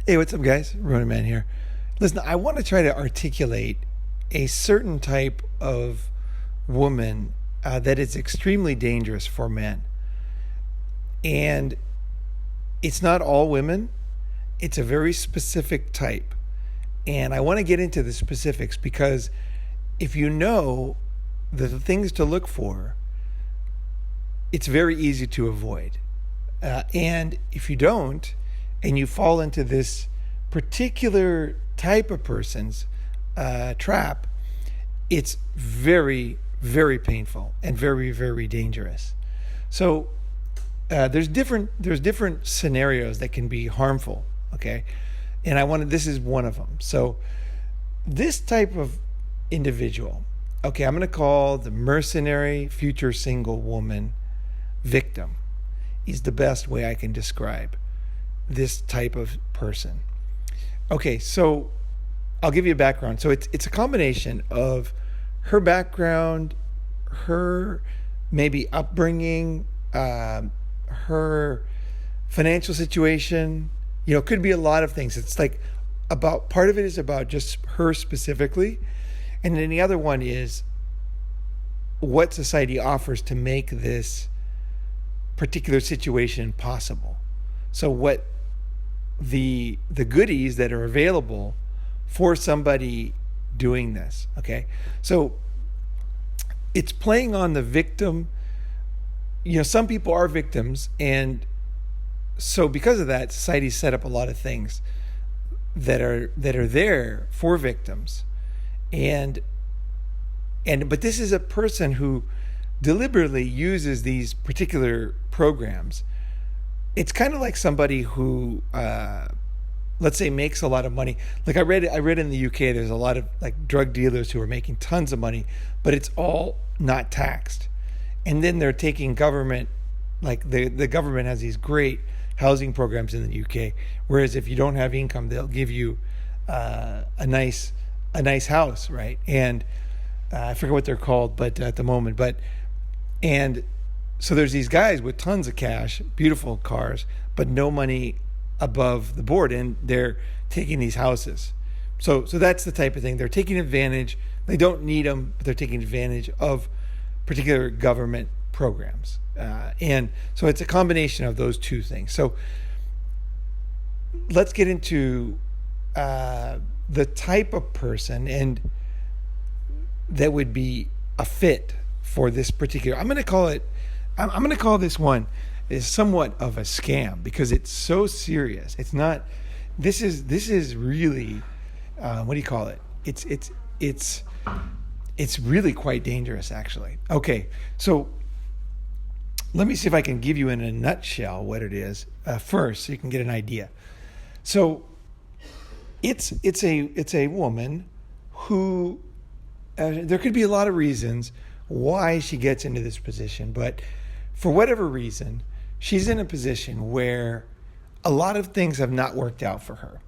Hey, what's up, guys? Ronin Man here. Listen, I want to try to articulate a certain type of woman that is extremely dangerous for men. And it's not all women, it's a very specific type. And I want to get into the specifics because if you know the things to look for, it's very easy to avoid. And if you don't, and you fall into this particular type of person's trap, it's very, very painful and very, very dangerous. So there's different scenarios that can be harmful. Okay, and this is one of them. So this type of individual, okay, I'm going to call the mercenary future single woman victim, is the best way I can describe this type of person. Okay, so I'll give you a background. So it's a combination of her background, her maybe upbringing, her financial situation. You know, it could be a lot of things. It's like about part of it is about just her specifically, and then the other one is what society offers to make this particular situation possible. So what the goodies that are available for somebody doing this. Okay, so it's playing on the victim. You know, some people are victims, and so because of that, society set up a lot of things that are there for victims, and but this is a person who deliberately uses these particular programs. It's kind of like somebody who, let's say, makes a lot of money. Like I read in the UK, there's a lot of like drug dealers who are making tons of money, but it's all not taxed. And then they're taking government, like the government has these great housing programs in the UK. Whereas if you don't have income, they'll give you a nice house, right? And I forget what they're called, but at the moment, and so there's these guys with tons of cash, beautiful cars, but no money above the board, and they're taking these houses. So that's the type of thing. They're taking advantage. They don't need them, but they're taking advantage of particular government programs. And so it's a combination of those two things. So let's get into the type of person and that would be a fit for this particular. I'm going to call this one is somewhat of a scam because it's so serious. It's not. This is really what do you call it? It's really quite dangerous, actually. Okay, so let me see if I can give you in a nutshell what it is first, so you can get an idea. So it's a woman who there could be a lot of reasons why she gets into this position, but for whatever reason, she's in a position where a lot of things have not worked out for her.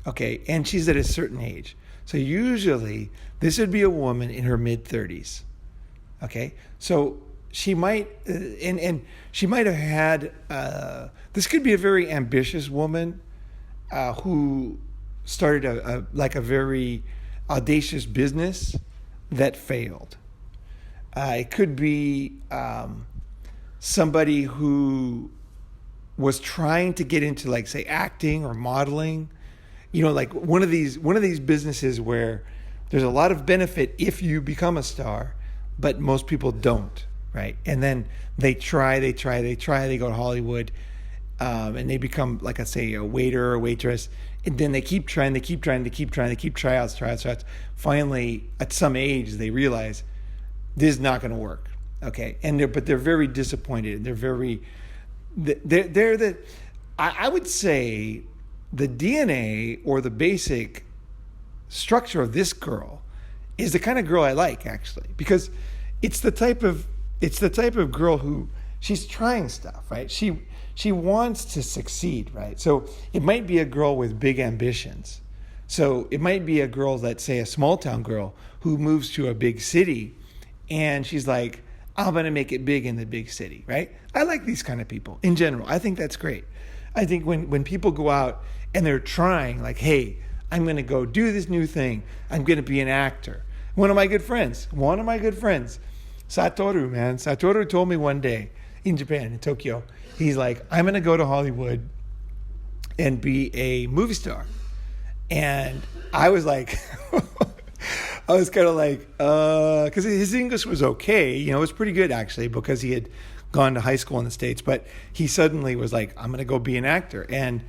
Okay, and she's at a certain age. So usually this would be a woman in her mid-30s. Okay, so she might, and she might have had, this could be a very ambitious woman who started a very audacious business that failed. It could be somebody who was trying to get into, like, say, acting or modeling. You know, like one of these businesses where there's a lot of benefit if you become a star, but most people don't, right? And then they try, they go to Hollywood, and they become, like I say, a waiter or a waitress, and then they keep trying, tryouts. Finally, at some age, they realize this is not going to work. Okay, but they're very disappointed. I would say the DNA or the basic structure of this girl is the kind of girl I like, actually, because it's the type of girl who she's trying stuff, right? She wants to succeed, right? So it might be a girl with big ambitions. So it might be a girl, let's say a small town girl who moves to a big city, and she's like, I'm going to make it big in the big city, right? I like these kind of people in general. I think that's great. I think when people go out and they're trying, like, hey, I'm going to go do this new thing. I'm going to be an actor. One of my good friends, Satoru, man. Satoru told me one day in Japan, in Tokyo, he's like, I'm going to go to Hollywood and be a movie star. And I was like, I was kind of like, because his English was okay. You know, it was pretty good, actually, because he had gone to high school in the States. But he suddenly was like, I'm going to go be an actor. And,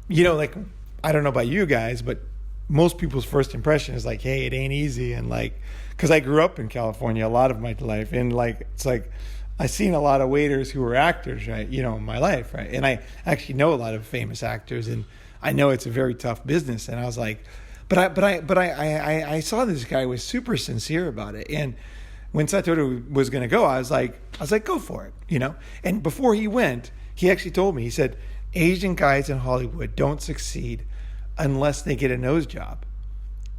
you know, like, I don't know about you guys, but most people's first impression is like, hey, it ain't easy. And like, because I grew up in California a lot of my life. And like, it's like, I've seen a lot of waiters who were actors, right? You know, in my life, right? And I actually know a lot of famous actors, and I know it's a very tough business. And I was like, but I saw this guy was super sincere about it. And when Satoru was going to go, I was like, go for it, you know? And before he went, he actually told me, he said, Asian guys in Hollywood don't succeed unless they get a nose job.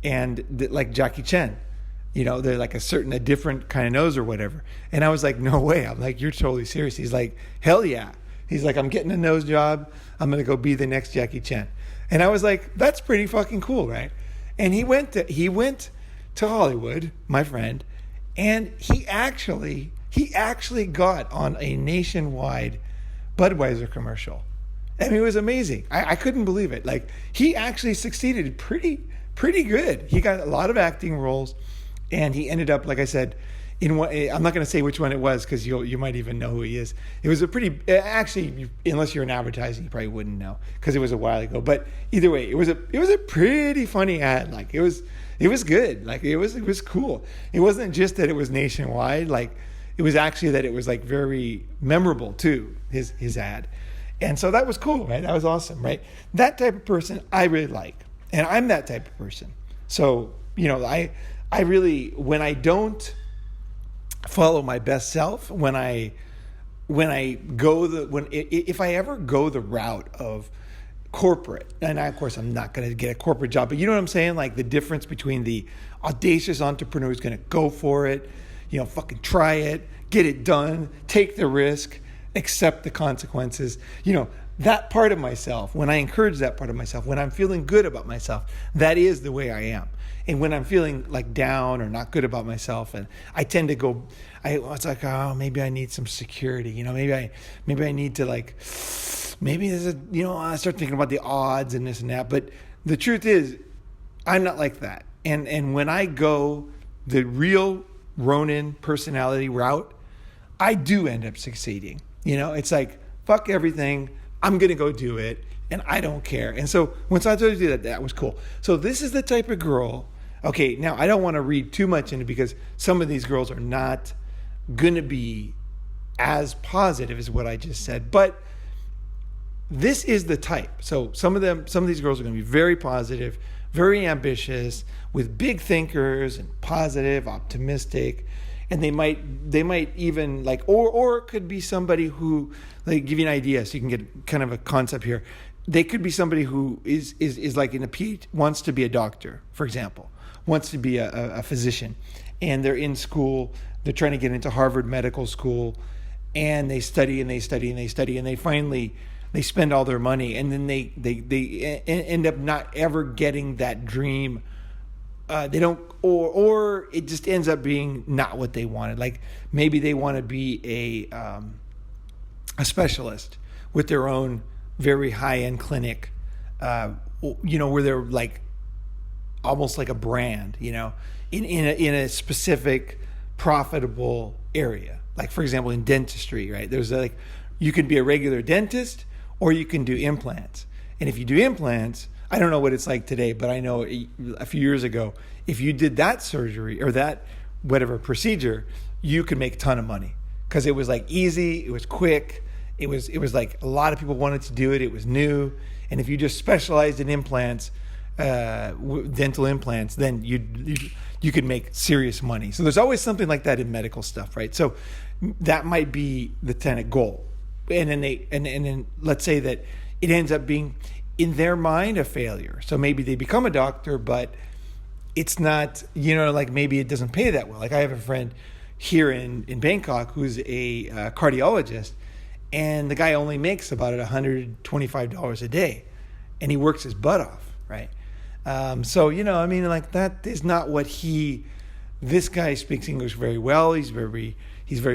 And like Jackie Chan, you know, they're like a different kind of nose or whatever. And I was like, no way. I'm like, you're totally serious. He's like, hell yeah. He's like, I'm getting a nose job. I'm going to go be the next Jackie Chan. And I was like, that's pretty fucking cool, right? And he went to Hollywood, my friend, and he actually got on a nationwide Budweiser commercial. I mean, it was amazing. I couldn't believe it. Like, he actually succeeded pretty good. He got a lot of acting roles, and he ended up, like I said, in one. I'm not going to say which one it was because you might even know who he is. It was a pretty, actually, unless you're in advertising, you probably wouldn't know because it was a while ago. But either way, it was a pretty funny ad. Like, it was good. Like, it was cool. It wasn't just that it was nationwide. Like, it was actually that it was like very memorable too. His ad. And so that was cool, right? That was awesome, right? That type of person I really like. And I'm that type of person. So, you know, I really, when I don't follow my best self, if I ever go the route of corporate, and of course I'm not going to get a corporate job, but you know what I'm saying? Like the difference between the audacious entrepreneur who's going to go for it, you know, fucking try it, get it done, take the risk, accept the consequences. You know, that part of myself, when I encourage that part of myself, when I'm feeling good about myself, that is the way I am. And when I'm feeling like down or not good about myself, and I tend to go, it's like, oh, maybe I need some security. You know, maybe I need to like, maybe there's a, you know, I start thinking about the odds and this and that. But the truth is, I'm not like that. And when I go the real Ronin personality route, I do end up succeeding. You know, it's like, fuck everything. I'm going to go do it. And I don't care. And so when Satoru did that was cool. So this is the type of girl. Okay, now I don't want to read too much into it because some of these girls are not going to be as positive as what I just said. But this is the type. So some of these girls are going to be very positive, very ambitious, with big thinkers and positive, optimistic. And they might even like, or it could be somebody who, like, give you an idea so you can get kind of a concept here. They could be somebody who is like in a wants to be a doctor, for example, wants to be a physician, and they're in school. They're trying to get into Harvard Medical School, and they study and they study and they study, and they spend all their money, and then they end up not ever getting that dream. They don't, or it just ends up being not what they wanted. Like maybe they want to be a specialist with their own very high-end clinic, you know, where they're like almost like a brand, you know, in a specific profitable area. Like for example, in dentistry, right? There's like, you can be a regular dentist or you can do implants. And if you do implants, I don't know what it's like today, but I know a few years ago, if you did that surgery or that whatever procedure, you could make a ton of money because it was like easy, it was quick, it was like a lot of people wanted to do it, it was new, and if you just specialized in implants, dental implants, then you could make serious money. So there's always something like that in medical stuff, right? So that might be the kind of goal, and then let's say that it ends up being, in their mind, a failure. So maybe they become a doctor, but it's not, you know, like maybe it doesn't pay that well. Like I have a friend here in Bangkok who's a cardiologist, and the guy only makes about $125 a day, and he works his butt off, right? So, like that is not what this guy speaks English very well. He's very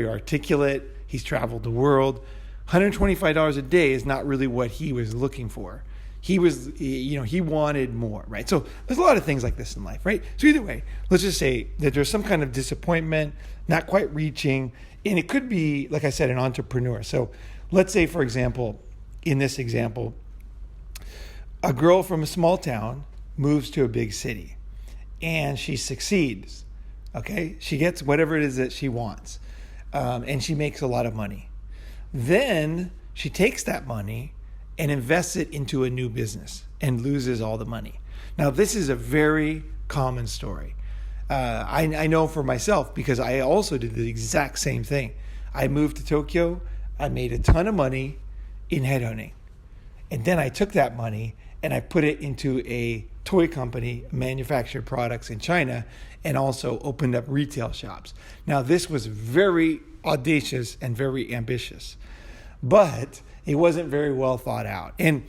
articulate. He's traveled the world. $125 a day is not really what he was looking for. He wanted more, right? So there's a lot of things like this in life, right? So either way, let's just say that there's some kind of disappointment, not quite reaching, and it could be, like I said, an entrepreneur. So let's say, for example, in this example, a girl from a small town moves to a big city and she succeeds, okay? She gets whatever it is that she wants, and she makes a lot of money. Then she takes that money and invests it into a new business and loses all the money. Now, this is a very common story. I know for myself because I also did the exact same thing. I moved to Tokyo. I made a ton of money in headhunting. And then I took that money and I put it into a toy company, manufactured products in China, and also opened up retail shops. Now, this was very audacious and very ambitious, but it wasn't very well thought out. And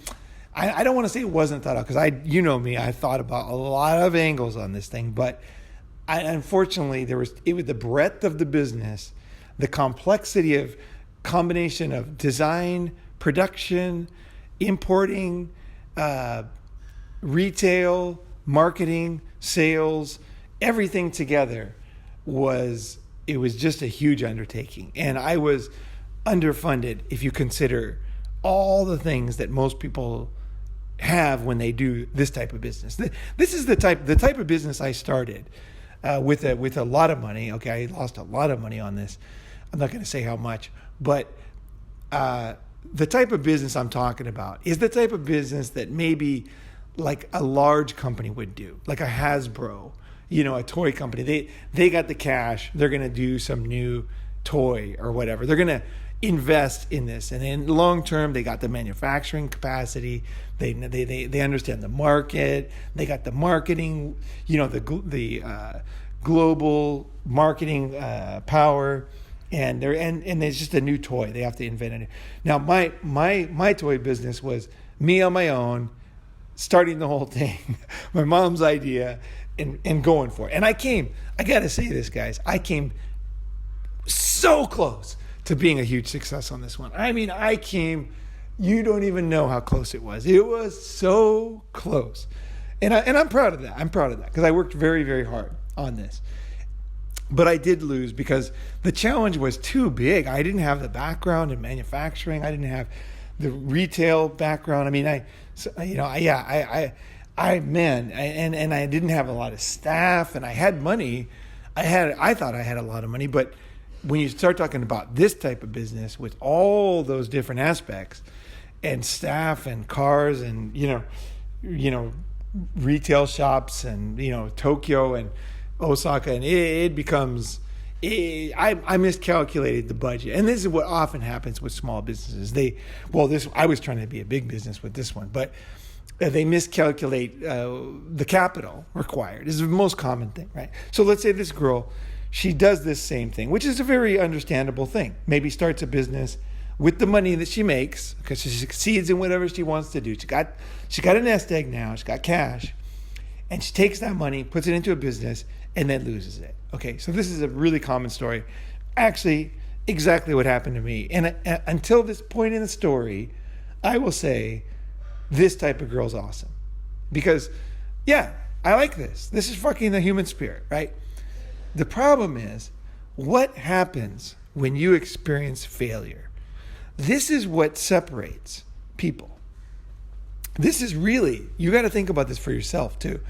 I don't want to say it wasn't thought out because me, I thought about a lot of angles on this thing, but unfortunately it was the breadth of the business, the complexity of combination of design, production, importing, retail, marketing, sales, everything together was just a huge undertaking. And I was underfunded if you consider all the things that most people have when they do this type of business. This is the type of business I started with a lot of money. Okay, I lost a lot of money on this. I'm not going to say how much, but the type of business I'm talking about is the type of business that maybe like a large company would do, like a Hasbro, a toy company. They got the cash. They're going to do some new toy or whatever. They're going to invest in this, and in long term, they got the manufacturing capacity. They understand the market. They got the marketing. The global marketing power, and it's just a new toy. They have to invent it. Now, my toy business was me on my own, starting the whole thing, my mom's idea, and going for it. And I got to say this, guys, I came so close to being a huge success on this one. I mean, you don't even know how close it was. It was so close. And I'm proud of that. I'm proud of that because I worked very, very hard on this. But I did lose because the challenge was too big. I didn't have the background in manufacturing. I didn't have the retail background. I mean, I didn't have a lot of staff, and I had money. I thought I had a lot of money, but when you start talking about this type of business with all those different aspects and staff and cars and, retail shops and, Tokyo and Osaka, and it becomes, I miscalculated the budget. And this is what often happens with small businesses. I was trying to be a big business with this one, but they miscalculate the capital required. This is the most common thing, right? So let's say this girl, she does this same thing, which is a very understandable thing. Maybe starts a business with the money that she makes because she succeeds in whatever she wants to do. She got a nest egg now. She's got cash. And she takes that money, puts it into a business, and then loses it. Okay, so this is a really common story. Actually, exactly what happened to me. And until this point in the story, I will say this type of girl's awesome. Because, yeah, I like this. This is fucking the human spirit, right? The problem is, what happens when you experience failure? This is what separates people. This is really, you got to think about this for yourself too.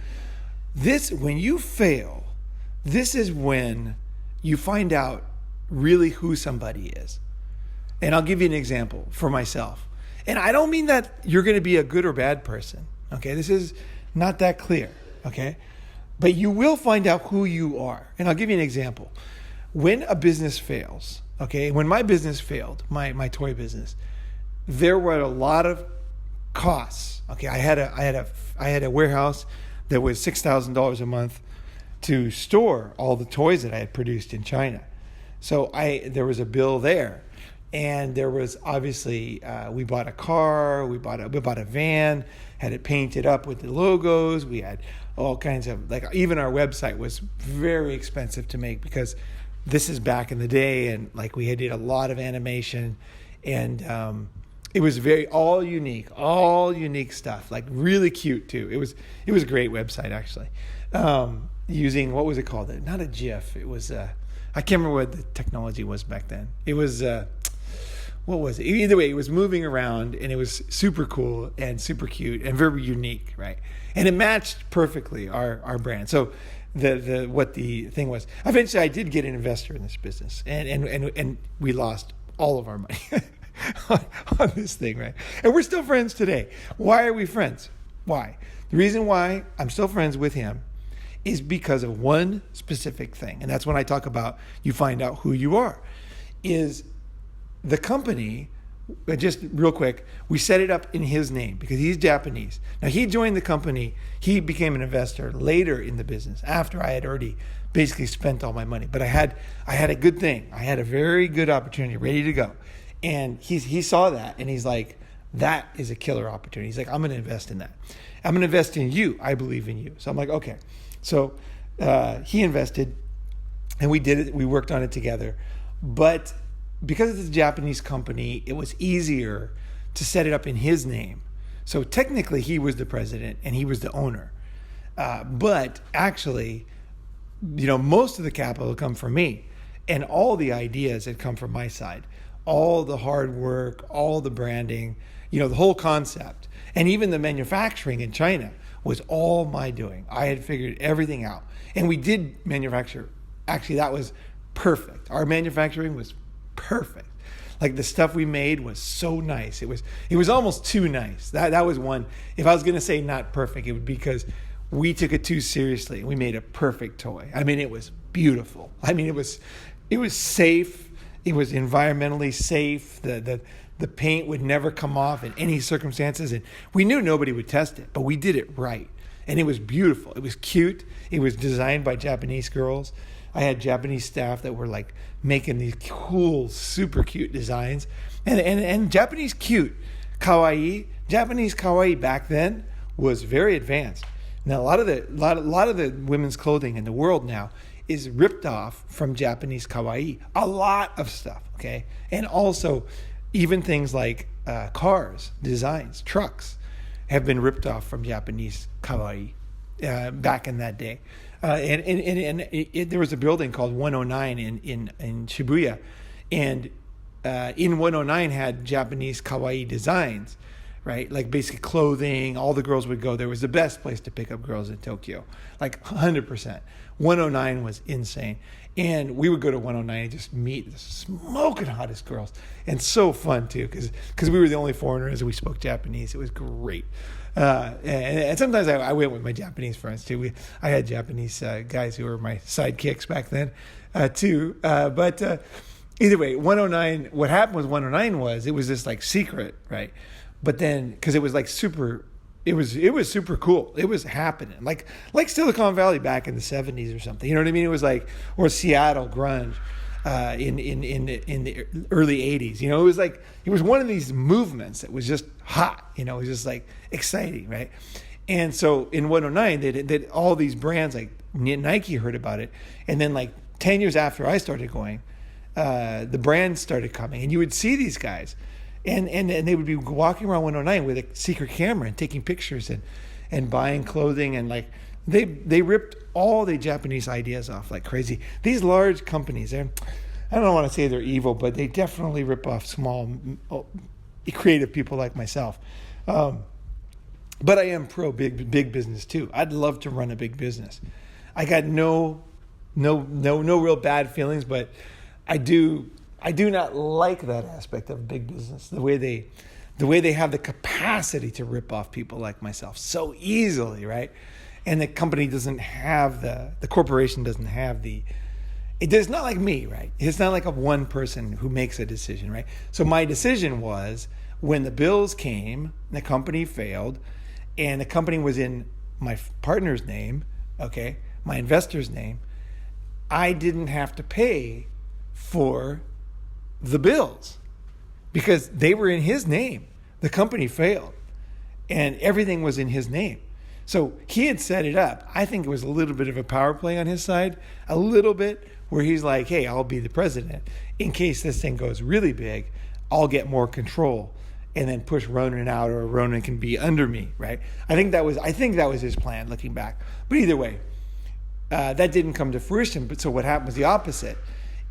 When you fail, this is when you find out really who somebody is. And I'll give you an example for myself. And I don't mean that you're going to be a good or bad person. Okay, this is not that clear. Okay. But you will find out who you are. And I'll give you an example. When a business fails, okay, when my business failed, my toy business, there were a lot of costs. Okay, I had a warehouse that was $6,000 a month to store all the toys that I had produced in China. So there was a bill there. And there was obviously we bought a car, we bought a van, had it painted up with the logos. We had all kinds of, like, even our website was very expensive to make because this is back in the day, and like we did a lot of animation, and it was all unique stuff, like really cute too. It was a great website actually. Using, what was it called? Not a GIF. It was I can't remember what the technology was back then. It was what was it? Either way, it was moving around, and it was super cool and super cute and very unique, right? And it matched perfectly our brand. So what the thing was, eventually I did get an investor in this business, and we lost all of our money on this thing, right? And we're still friends today. Why are we friends? Why? The reason why I'm still friends with him is because of one specific thing. And that's when I talk about you find out who you are. Is the company, just real quick, we set it up in his name because he's Japanese. Now, he joined the company. He became an investor later in the business after I had already basically spent all my money. But I had a good thing. I had a very good opportunity ready to go. And he saw that, and he's like, that is a killer opportunity. He's like, I'm going to invest in that. I'm going to invest in you. I believe in you. So I'm like, okay. So he invested, and we did it. We worked on it together. But because it's a Japanese company, it was easier to set it up in his name. So technically, he was the president and he was the owner. But actually, most of the capital come from me, and all the ideas had come from my side. All the hard work, all the branding, the whole concept, and even the manufacturing in China was all my doing. I had figured everything out, and we did manufacture. Actually, that was perfect. Our manufacturing was perfect. Like, the stuff we made was so nice. It was almost too nice. That was one. If I was going to say not perfect, it would be because we took it too seriously, and we made a perfect toy. I mean, it was beautiful. I mean, it was safe. It was environmentally safe. The paint would never come off in any circumstances, and we knew nobody would test it, but we did it right. And it was beautiful. It was cute. It was designed by Japanese girls. I had Japanese staff that were like making these cool, super cute designs, and Japanese cute, kawaii. Japanese kawaii back then was very advanced. Now a lot of the women's clothing in the world now is ripped off from Japanese kawaii. A lot of stuff, okay, and also even things like cars, designs, trucks have been ripped off from Japanese kawaii back in that day. And there was a building called 109 in Shibuya, and in 109 had Japanese kawaii designs, right? Like basically clothing. All the girls would go there. It was the best place to pick up girls in Tokyo, like 100%. 109 was insane. And we would go to 109 and just meet the smoking hottest girls. And so fun, too, because we were the only foreigners and we spoke Japanese. It was great. And sometimes I went with my Japanese friends, too. I had Japanese guys who were my sidekicks back then, too. But either way, 109, what happened with 109 it was this like secret, right? But then, because it was like super... It was super cool. It was happening, like Silicon Valley back in the 70s or something. You know what I mean? It was like, or Seattle grunge in the early 80s. It was one of these movements that was just hot. It was just like exciting, right? And so in 109, that all these brands like Nike heard about it, and then like 10 years after I started going, the brands started coming, and you would see these guys. And they would be walking around 109 with a secret camera and taking pictures and buying clothing, and like they ripped all the Japanese ideas off like crazy. These large companies, I don't want to say they're evil, but they definitely rip off small creative people like myself. But I am pro big business too. I'd love to run a big business. I got no real bad feelings, but I do not like that aspect of big business, the way they have the capacity to rip off people like myself so easily, right? And the company doesn't have the corporation doesn't have it's not like me, right? It's not like a one person who makes a decision, right? So my decision was, when the bills came, the company failed, and the company was in my partner's name, okay, my investor's name, I didn't have to pay for the bills. because they were in his name. The company failed and everything was in his name. So he had set it up. I think it was a little bit of a power play on his side, a little bit, where he's like, hey, I'll be the president. In case this thing goes really big, I'll get more control and then push Ronin out, or Ronin can be under me, right? I think that was his plan looking back. But either way, that didn't come to fruition. But so what happened was the opposite,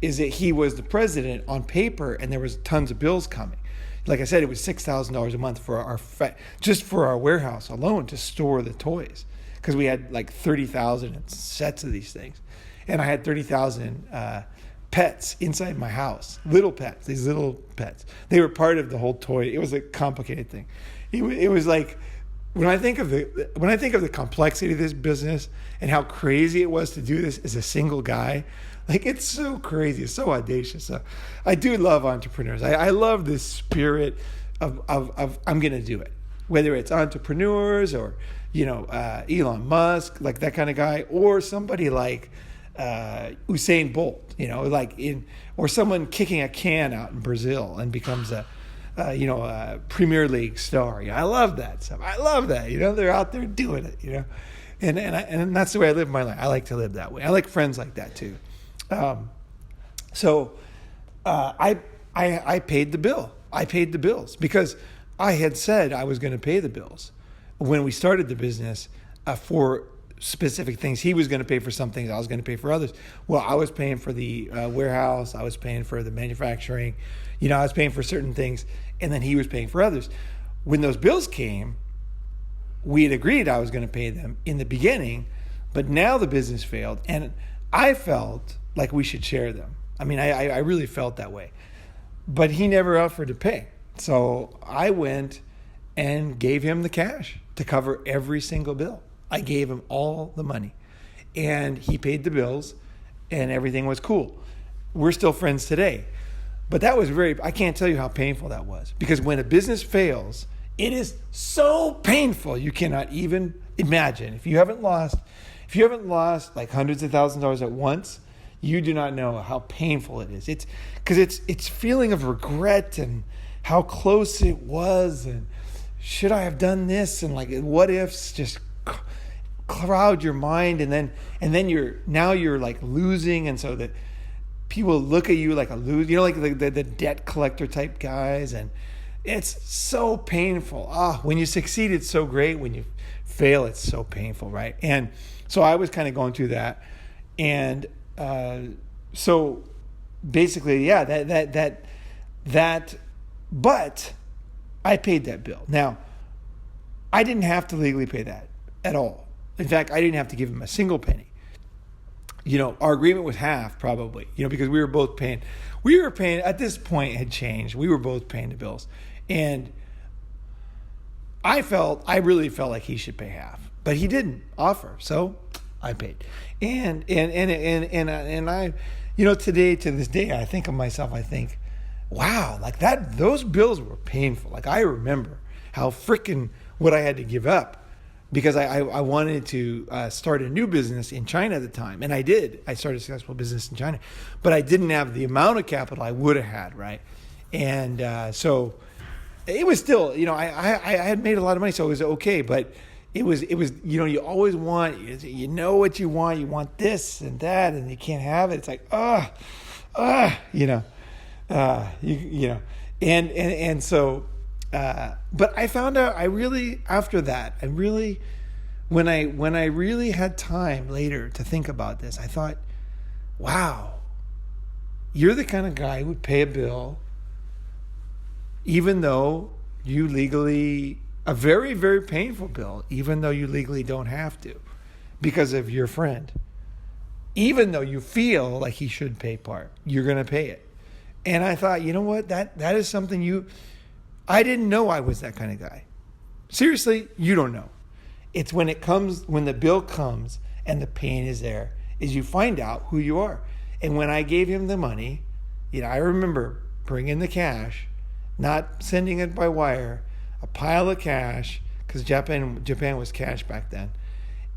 is that he was the president on paper and there was tons of bills coming. Like I said, it was $6,000 a month for just for our warehouse alone to store the toys, because we had like 30,000 sets of these things, and I had 30,000 pets inside my house. Little pets, these little pets. They were part of the whole toy. It was a complicated thing. It was like when I think of the complexity of this business and how crazy it was to do this as a single guy. Like, it's so crazy, it's so audacious. So I do love entrepreneurs. I love this spirit of I'm going to do it. Whether it's entrepreneurs or, Elon Musk, like that kind of guy, or somebody like Usain Bolt, or someone kicking a can out in Brazil and becomes a Premier League star. I love that stuff. I love that. They're out there doing it. And that's the way I live my life. I like to live that way. I like friends like that too. So I paid the bill. I paid the bills because I had said I was going to pay the bills when we started the business for specific things. He was going to pay for some things. I was going to pay for others. Well, I was paying for the warehouse. I was paying for the manufacturing. I was paying for certain things, and then he was paying for others. When those bills came, we had agreed I was going to pay them in the beginning, but now the business failed, and I felt like we should share them. I mean, I really felt that way. But he never offered to pay. So I went and gave him the cash to cover every single bill. I gave him all the money. And he paid the bills, and everything was cool. We're still friends today. But that was I can't tell you how painful that was. Because when a business fails, it is so painful you cannot even imagine. If you haven't lost like hundreds of thousands of dollars at once, you do not know how painful it is. It's because it's feeling of regret and how close it was, and should I have done this, and like what ifs just cloud your mind, and then you're like losing, and so that people look at you like a loser, like the debt collector type guys, and it's so painful. When you succeed, it's so great. When you fail, it's so painful, right? And so I was kind of going through that, and so basically, yeah, that. But I paid that bill. Now, I didn't have to legally pay that at all. In fact, I didn't have to give him a single penny. Our agreement was half probably. Because we were both paying. We were paying at this point. It had changed. We were both paying the bills, and I really felt like he should pay half, but he didn't offer, so I paid. And I, today, to this day, I think of myself, I think, wow, like that, those bills were painful. Like I remember how freaking what I had to give up because I wanted to start a new business in China at the time. And I did. I started a successful business in China, but I didn't have the amount of capital I would have had, right? And so it was still, I had made a lot of money, so it was okay, but it was, you always want, what you want this and that, and you can't have it. It's like, and so, but I found out after that, when I really had time later to think about this, I thought, wow, you're the kind of guy who would pay a bill, even though you legally, a very, very painful bill, even though you legally don't have to, because of your friend. Even though you feel like he should pay part, you're going to pay it. And I thought, you know what? That is something I didn't know I was that kind of guy. Seriously, you don't know. It's when the bill comes and the pain is there, is you find out who you are. And when I gave him the money, I remember bringing the cash, not sending it by wire, a pile of cash, because Japan was cash back then,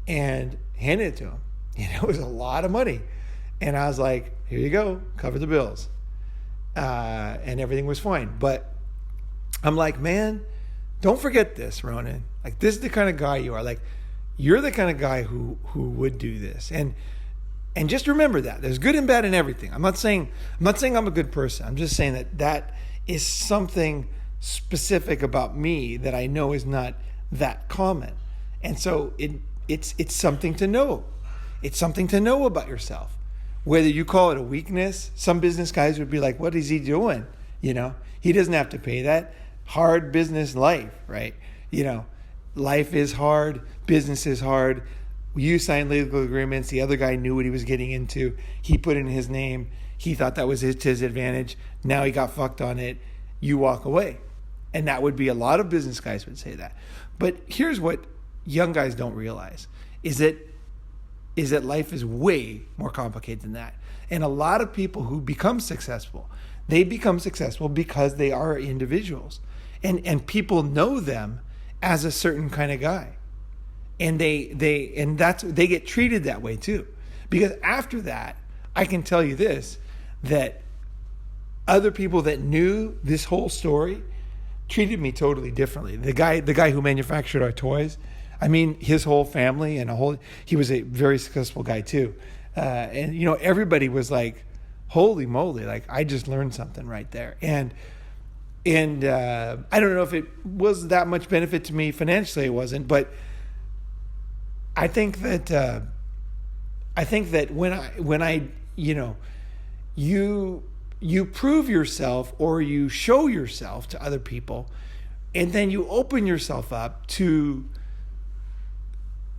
and handed it to him. It was a lot of money. And I was like, here you go, cover the bills. And everything was fine. But I'm like, man, don't forget this, Ronin. Like, this is the kind of guy you are. Like, you're the kind of guy who would do this. And just remember that. There's good and bad in everything. I'm not saying I'm a good person. I'm just saying that is something specific about me that I know is not that common. And so it's something to know. It's something to know about yourself. Whether you call it a weakness, some business guys would be like, what is he doing? He doesn't have to pay that. Hard business life, right? Life is hard. Business is hard. You signed legal agreements. The other guy knew what he was getting into. He put in his name. He thought that was to his advantage. Now he got fucked on it. You walk away. And that would be a lot of business guys would say that. But here's what young guys don't realize is that life is way more complicated than that. And a lot of people who become successful, they become successful because they are individuals. And people know them as a certain kind of guy. And they get treated that way too. Because after that, I can tell you this, that other people that knew this whole story treated me totally differently. The guy who manufactured our toys, I mean, his whole family he was a very successful guy too. And everybody was like, holy moly, like I just learned something right there. And I don't know if it was that much benefit to me financially, it wasn't, but I think that when you prove yourself or you show yourself to other people, and then you open yourself up to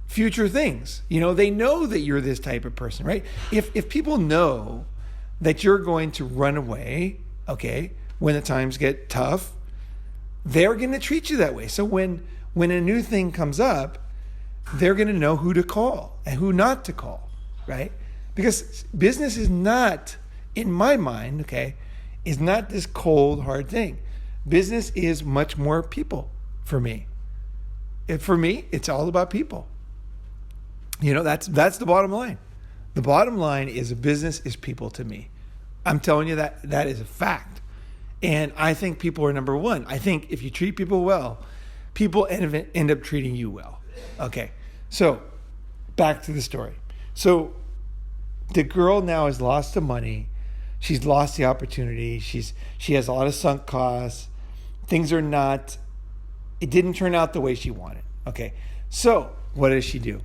future things. They know that you're this type of person, right? If people know that you're going to run away, okay, when the times get tough, they're going to treat you that way. So when a new thing comes up, they're going to know who to call and who not to call, right? Because business is not, in my mind, okay, is not this cold, hard thing. Business is much more people for me. For me, it's all about people. That's the bottom line. The bottom line is a business is people to me. I'm telling you that is a fact. And I think people are number one. I think if you treat people well, people end up treating you well. Okay, so back to the story. So the girl now has lost the money. She's lost the opportunity. She has a lot of sunk costs. It didn't turn out the way she wanted. Okay, so what does she do?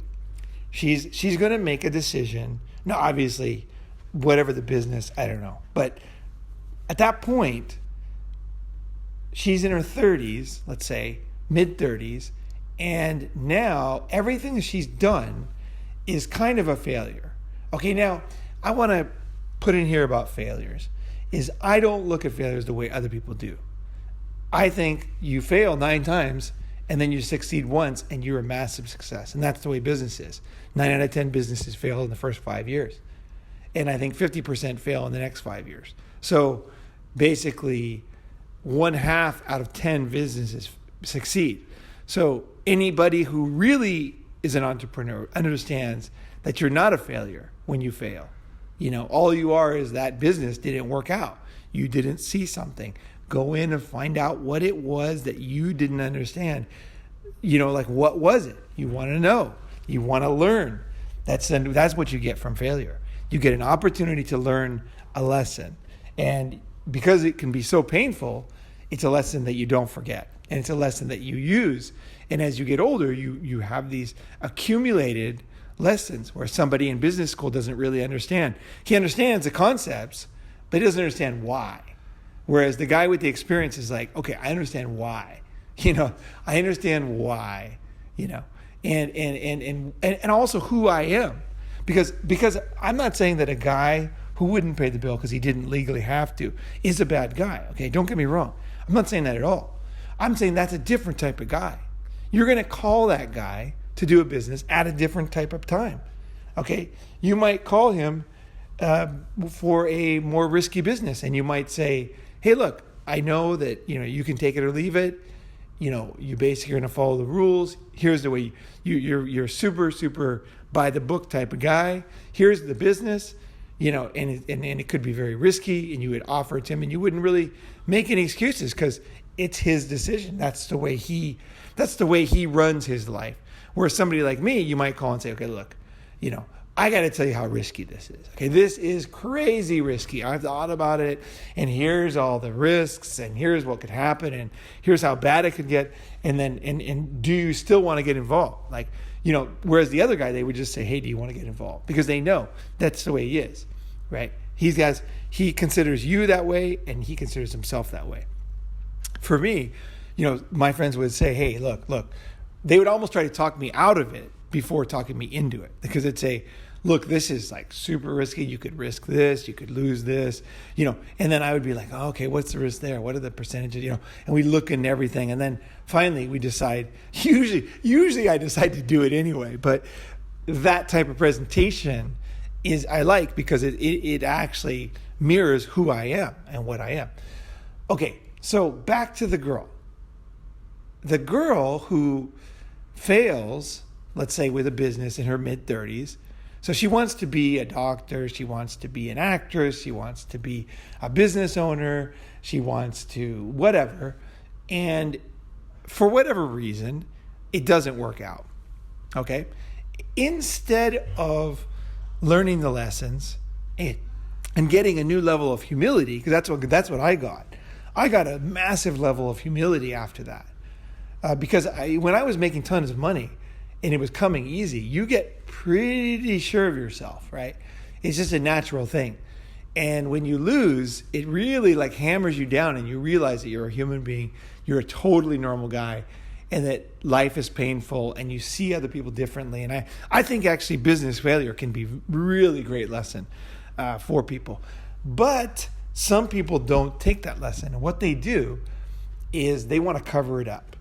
She's going to make a decision. Now, obviously, whatever the business, I don't know. But at that point, she's in her 30s, let's say, mid-30s, and now everything that she's done is kind of a failure. Okay, now, I want to put in here about failures, is I don't look at failures the way other people do. I think you fail 9 times, and then you succeed once, and you're a massive success. And that's the way business is. 9 out of 10 businesses fail in the first 5 years. And I think 50% fail in the next 5 years. So basically, 1/2 out of 10 businesses succeed. So anybody who really is an entrepreneur understands that you're not a failure when you fail. All you are is that business didn't work out. You didn't see something. Go in and find out what it was that you didn't understand. Like, what was it? You want to know. You want to learn. That's what you get from failure. You get an opportunity to learn a lesson. And because it can be so painful, it's a lesson that you don't forget. And it's a lesson that you use. And as you get older, you have these accumulated lessons where somebody in business school doesn't really understand. He understands the concepts, but he doesn't understand why. Whereas the guy with the experience is like, okay, I understand why. I understand why, and also who I am. Because I'm not saying that a guy who wouldn't pay the bill because he didn't legally have to is a bad guy. Okay, don't get me wrong. I'm not saying that at all. I'm saying that's a different type of guy. You're going to call that guy to do a business at a different type of time. Okay, you might call him for a more risky business, and you might say, hey, look, I know that you can take it or leave it. You basically are going to follow the rules. Here's the way you're super by the book type of guy. Here's the business, and it could be very risky, and you would offer it to him, and you wouldn't really make any excuses because it's his decision. That's the way he runs his life. Whereas somebody like me, you might call and say, okay, look, I got to tell you how risky this is. Okay, this is crazy risky. I've thought about it, and here's all the risks, and here's what could happen, and here's how bad it could get. And then, and do you still want to get involved? Like, whereas the other guy, they would just say, hey, do you want to get involved? Because they know that's the way he is, right? He considers you that way, and he considers himself that way. For me, my friends would say, hey, look, they would almost try to talk me out of it before talking me into it, because they'd say, look, this is like super risky. You could risk this, you could lose this, and then I would be like, oh, okay, what's the risk there? What are the percentages, and we look into everything. And then finally we decide, usually I decide to do it anyway, but that type of presentation is I like, because it actually mirrors who I am and what I am. Okay, so back to the girl. The girl who fails, let's say with a business in her mid-30s, so she wants to be a doctor, she wants to be an actress, she wants to be a business owner, she wants to whatever, and for whatever reason, it doesn't work out, okay? Instead of learning the lessons and getting a new level of humility, because that's what I got. I got a massive level of humility after that. Because when I was making tons of money and it was coming easy, you get pretty sure of yourself, right? It's just a natural thing. And when you lose, it really like hammers you down, and you realize that you're a human being, you're a totally normal guy, and that life is painful, and you see other people differently. And I think actually business failure can be a really great lesson for people. But some people don't take that lesson. And what they do is they want to cover it up.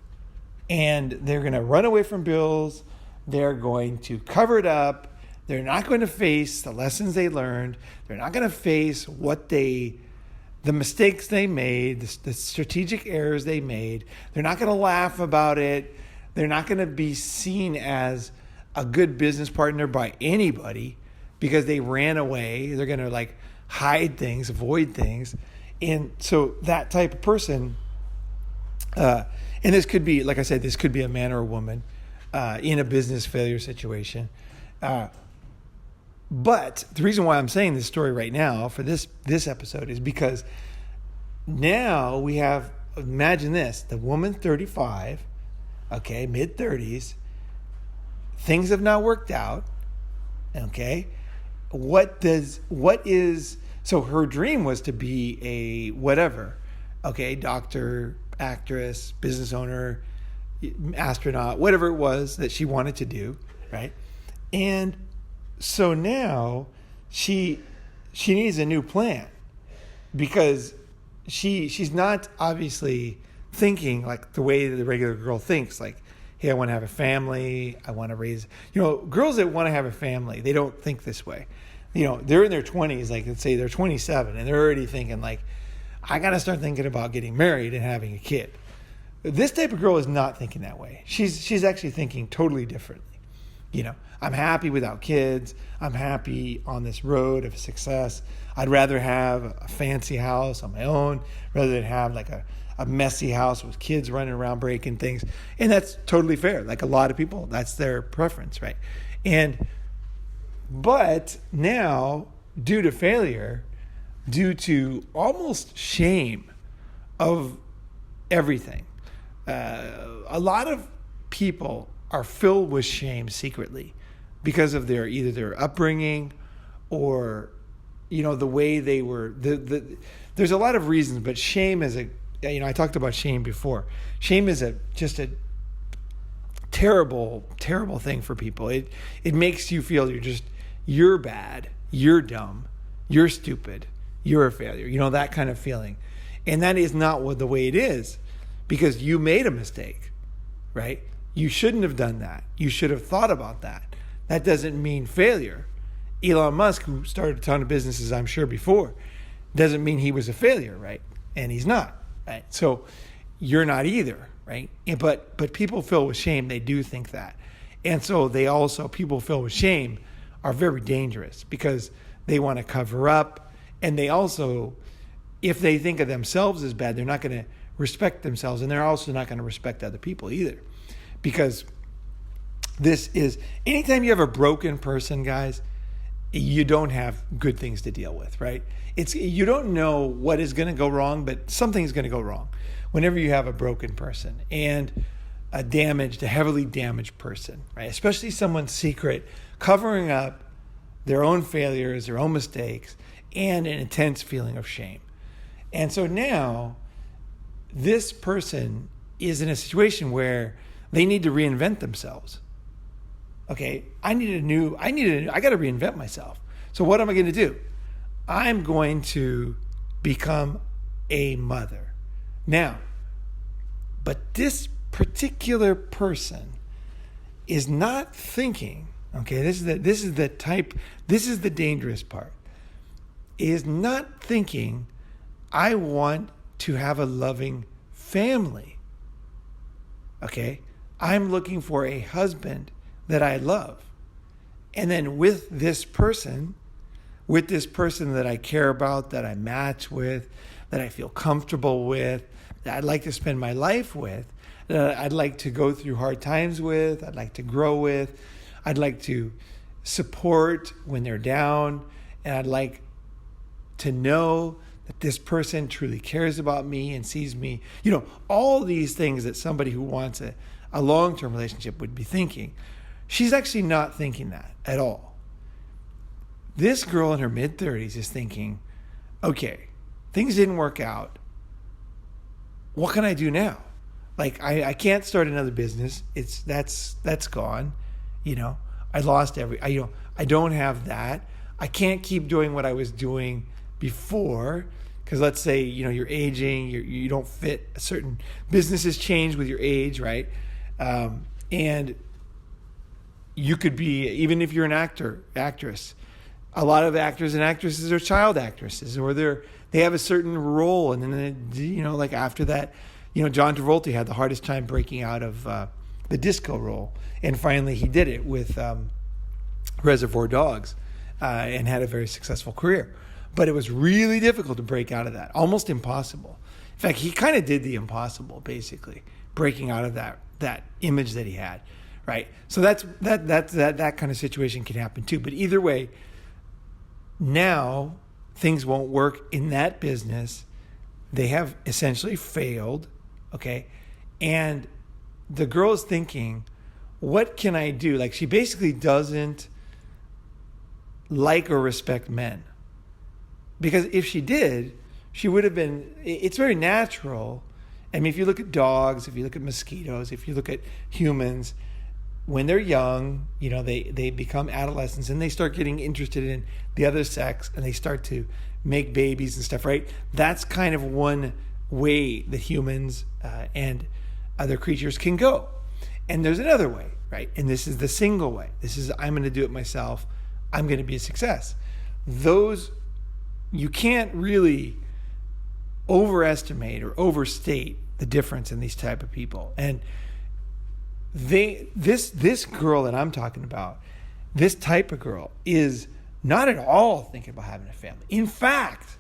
And they're going to run away from bills. They're going to cover it up. They're not going to face the lessons they learned. They're not going to face the mistakes they made, the strategic errors they made. They're not going to laugh about it. They're not going to be seen as a good business partner by anybody because they ran away. They're going to like hide things, avoid things. And so that type of person, and this could be, like I said, this could be a man or a woman in a business failure situation. But the reason why I'm saying this story right now for this episode is because now we have, imagine this, the woman 35, okay, mid-30s, things have not worked out, okay? So her dream was to be a whatever, okay, doctor, actress, business owner, astronaut, whatever it was that she wanted to do, right? And so now she needs a new plan, because she's not obviously thinking like the way the regular girl thinks, like, hey, I want to have a family, I want to raise, girls that want to have a family, they don't think this way. They're in their 20s, like let's say they're 27, and they're already thinking like, I got to start thinking about getting married and having a kid. This type of girl is not thinking that way. She's actually thinking totally differently. I'm happy without kids. I'm happy on this road of success. I'd rather have a fancy house on my own rather than have like a messy house with kids running around breaking things. And that's totally fair. Like a lot of people, that's their preference, right? But now, due to failure, due to almost shame of everything, a lot of people are filled with shame secretly because of either their upbringing or the way they were. There's a lot of reasons, but shame is I talked about shame before. Shame is just a terrible, terrible thing for people. It makes you feel you're bad, you're dumb, you're stupid, you're a failure. That kind of feeling, and that is not the way it is, because you made a mistake, right? You shouldn't have done that. You should have thought about that. That doesn't mean failure. Elon Musk, who started a ton of businesses, I'm sure before, doesn't mean he was a failure, right? And he's not, right? So you're not either, right? But people filled with shame, they do think that. And so people filled with shame are very dangerous because they want to cover up. And they also, if they think of themselves as bad, they're not going to respect themselves, and they're also not going to respect other people either. Because this is, anytime you have a broken person, guys, you don't have good things to deal with, right? You don't know what is going to go wrong, but something's going to go wrong whenever you have a broken person and a heavily damaged person, right? Especially someone's secret, covering up their own failures, their own mistakes, and an intense feeling of shame. And so now this person is in a situation where they need to reinvent themselves. Okay, I got to reinvent myself. So what am I going to do? I'm going to become a mother. Now, but this particular person is not thinking, okay, this is the dangerous part, is not thinking, I want to have a loving family. Okay, I'm looking for a husband that I love. And then with this person that I care about, that I match with, that I feel comfortable with, that I'd like to spend my life with, that I'd like to go through hard times with, I'd like to grow with, I'd like to support when they're down, and I'd like to know that this person truly cares about me and sees me. All these things that somebody who wants a long-term relationship would be thinking. She's actually not thinking that at all. This girl in her mid-30s is thinking, okay, things didn't work out. What can I do now? Like, I can't start another business. That's gone. I lost I don't have that. I can't keep doing what I was doing before, because let's say, you're aging, you don't fit. Certain businesses change with your age, right? And you could be, even if you're an actress, a lot of actors and actresses are child actresses, or they have a certain role, and then like after that, John Travolta had the hardest time breaking out of the disco role, and finally he did it with Reservoir Dogs, and had a very successful career. But it was really difficult to break out of that, almost impossible. In fact, he kind of did the impossible, basically, breaking out of that image that he had, right? So that kind of situation can happen too. But either way, now things won't work in that business. They have essentially failed, okay? And the girl is thinking, what can I do? Like, she basically doesn't like or respect men. Because if she did, she would have been, it's very natural. I mean, if you look at dogs, if you look at mosquitoes, if you look at humans, when they're young, they become adolescents and they start getting interested in the other sex and they start to make babies and stuff, right? That's kind of one way that humans and other creatures can go. And there's another way, right? And this is the single way. This is, I'm going to do it myself. I'm going to be a success. You can't really overestimate or overstate the difference in these type of people. And this girl that I'm talking about, this type of girl, is not at all thinking about having a family. In fact,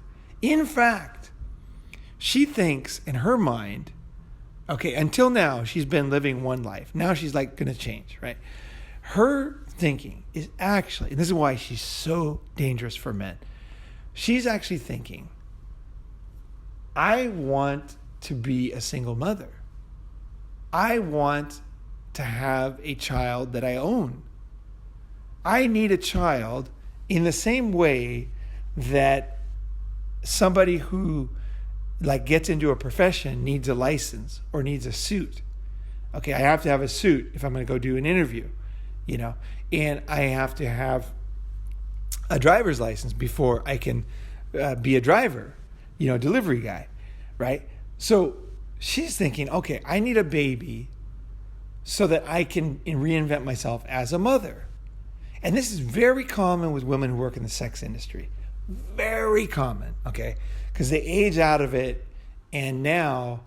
she thinks in her mind, okay, until now she's been living one life. Now she's like going to change, right? Her thinking is actually, and this is why she's so dangerous for men. She's actually thinking, I want to be a single mother. I want to have a child that I own. I need a child in the same way that somebody who gets into a profession needs a license or needs a suit. Okay, I have to have a suit if I'm going to go do an interview, and I have to have a driver's license before I can be a driver, delivery guy, right? So she's thinking, okay, I need a baby so that I can reinvent myself as a mother. And this is very common with women who work in the sex industry. Very common, okay? Because they age out of it and now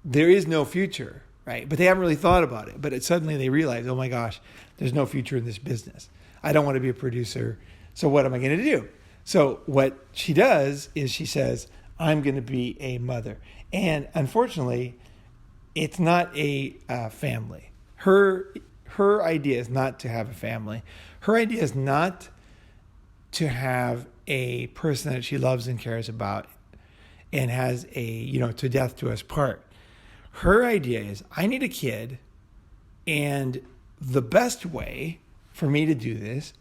there is no future, right? But they haven't really thought about it. But suddenly they realize, oh my gosh, there's no future in this business. I don't want to be a producer. So what am I going to do? So what she does is she says, I'm going to be a mother. And unfortunately, it's not a family. Her idea is not to have a family. Her idea is not to have a person that she loves and cares about and has a, to death do us part. Her idea is, I need a kid, and the best way for me to do this